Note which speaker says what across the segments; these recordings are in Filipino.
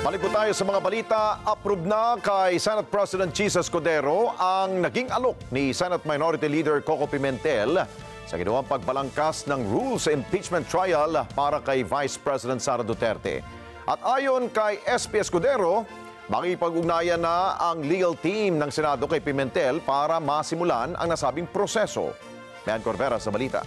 Speaker 1: Balik po tayo sa mga balita. Approve na kay Senate President Chis Escudero ang naging alok ni Senate Minority Leader Coco Pimentel sa ginawang pagbalangkas ng rules sa impeachment trial para kay Vice President Sara Duterte. At ayon kay SP Escudero, makipag-ugnayan na ang legal team ng Senado kay Pimentel para masimulan ang nasabing proseso. Mayan Corvera sa balita.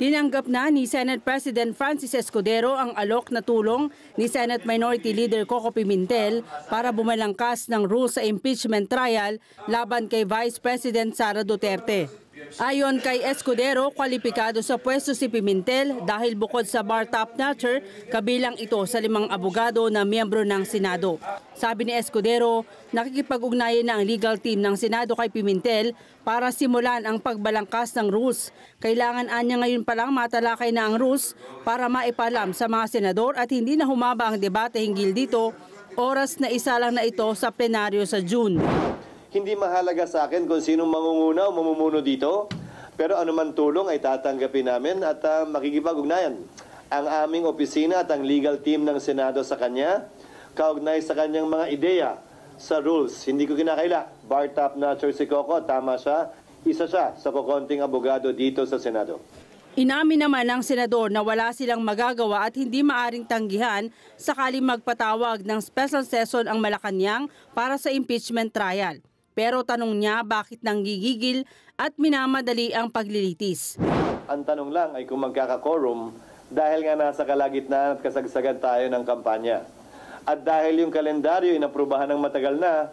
Speaker 2: Tinanggap na ni Senate President Francis Escudero ang alok na tulong ni Senate Minority Leader Coco Pimentel para bumalangkas ng rules sa impeachment trial laban kay Vice President Sara Duterte. Ayon kay Escudero, kwalipikado sa pwesto si Pimentel dahil bukod sa bar top-notcher, kabilang ito sa 5 abogado na miyembro ng Senado. Sabi ni Escudero, nakikipag-ugnayan na ang legal team ng Senado kay Pimentel para simulan ang pagbalangkas ng rules. Kailangan anya ngayon pa lang matalakay na ang rules para maipalam sa mga senador at hindi na humaba ang debate hinggil dito, oras na isa lang na ito sa plenaryo sa June.
Speaker 3: Hindi mahalaga sa akin kung sinong mangunguna o mamumuno dito, pero anuman tulong ay tatanggapin namin at makikipag-ugnayan. Ang aming opisina at ang legal team ng Senado sa kanya, kaugnay sa kanyang mga ideya sa rules. Hindi ko kinakaila. Bar top notcher si Coco, tama siya. Isa siya sa kukonting abogado dito sa Senado.
Speaker 2: Inamin naman ng senador na wala silang magagawa at hindi maaring tanggihan sakaling magpatawag ng special session ang Malacanang para sa impeachment trial. Pero tanong niya bakit nanggigigil at minamadali ang paglilitis.
Speaker 3: Ang tanong lang ay kung magkaka-quorum dahil nga nasa kalagitnaan at kasagsagan tayo ng kampanya. At dahil yung kalendaryo inaprubahan ng matagal na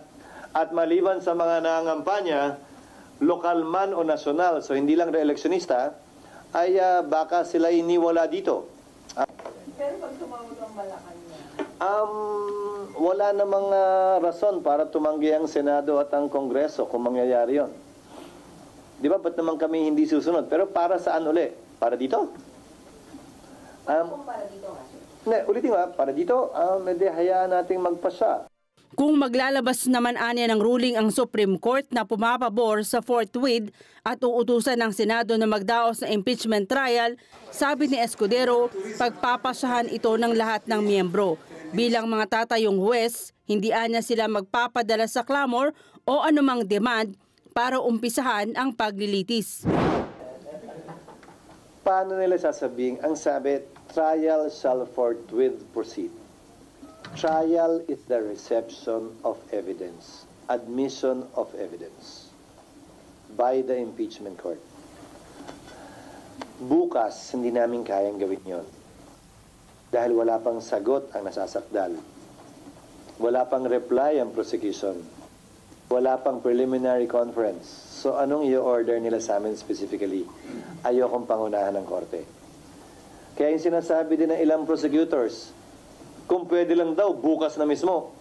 Speaker 3: at maliban sa mga nangangampanya, lokal man o nasyonal, so hindi lang re-electionista, ay baka sila iniwala dito.
Speaker 4: Pero pag tumawag ang Malacanang?
Speaker 3: Wala namang rason para tumanggi ang Senado at ang Kongreso kung mangyayari yon. Di ba, ba't naman kami hindi susunod? Pero para saan uli? Para dito?
Speaker 4: Para dito kasi?
Speaker 3: Ulitin nga, para dito, hindi hayaan nating magpasya.
Speaker 2: Kung maglalabas naman anya ng ruling ang Supreme Court na pumapabor sa forthwith at uutusan ng Senado na magdaos ng impeachment trial, sabi ni Escudero, pagpapasyahan ito ng lahat ng miyembro. Bilang mga tatayong huwes, hindi anya sila magpapadala sa clamor o anumang demand para umpisahan ang paglilitis.
Speaker 3: Paano nila sasabihin? Ang sabi, trial shall forthwith proceed. Trial is the reception of evidence, admission of evidence by the impeachment court. Bukas, hindi namin kayang gawin yon. Dahil wala pang sagot ang nasasakdal. Wala pang reply ang prosecution. Wala pang preliminary conference. So anong i-order nila sa amin specifically? Ayokong pangunahan ng korte. Kaya yung sinasabi din ng ilang prosecutors, kung pwede lang daw, bukas na mismo.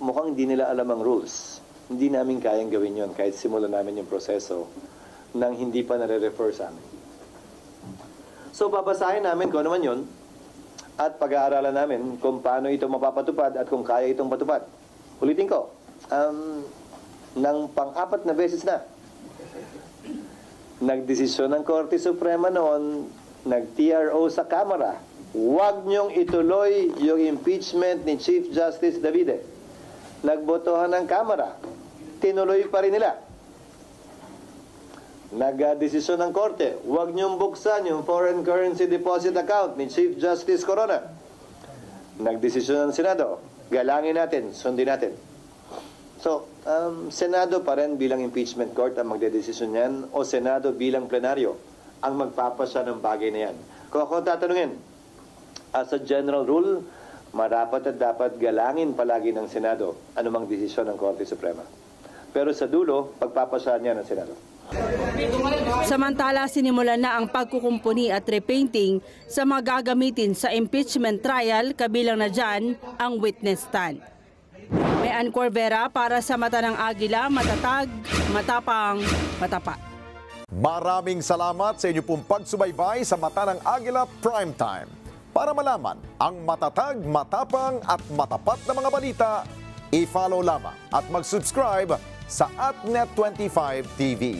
Speaker 3: Mukhang hindi nila alam ang rules. Hindi namin kayang gawin yon kahit simulan namin yung proseso nang hindi pa nare-refer sa amin. So babasahin namin kung ano man yun at pag-aaralan namin kung paano ito mapapatupad at kung kaya itong patupad. Ulitin ko, ng pang-4 na beses na, nagdesisyon ng Korte Suprema noon, nag-TRO sa Kamara, huwag niyong ituloy yung impeachment ni Chief Justice Davide. Nagbotohan ng Kamara, tinuloy pa rin nila. Nag-desisyon ng Korte, huwag niyong buksan yung foreign currency deposit account ni Chief Justice Corona. Nag-desisyon ng Senado, galangin natin, sundin natin. So, Senado pa rin bilang impeachment court ang magdedesisyon yan o Senado bilang plenaryo ang magpapasya ng bagay na yan. Kung ako tatanungin, as a general rule, marapat at dapat galangin palagi ng Senado anumang desisyon ng Korte Suprema. Pero sa dulo, pagpapasyahan niya ng Senado.
Speaker 2: Samantala, sinimulan na ang pagkukumpuni at repainting sa mga gagamitin sa impeachment trial, kabilang na dyan ang witness stand. Mayan Corvera para sa Mata ng Agila, matatag, matapang, matapat.
Speaker 1: Maraming salamat sa inyo pong pagsubaybay sa Mata ng Agila Primetime. Para malaman ang matatag, matapang at matapat na mga balita, i-follow lamang at mag-subscribe sa AtNet25 TV.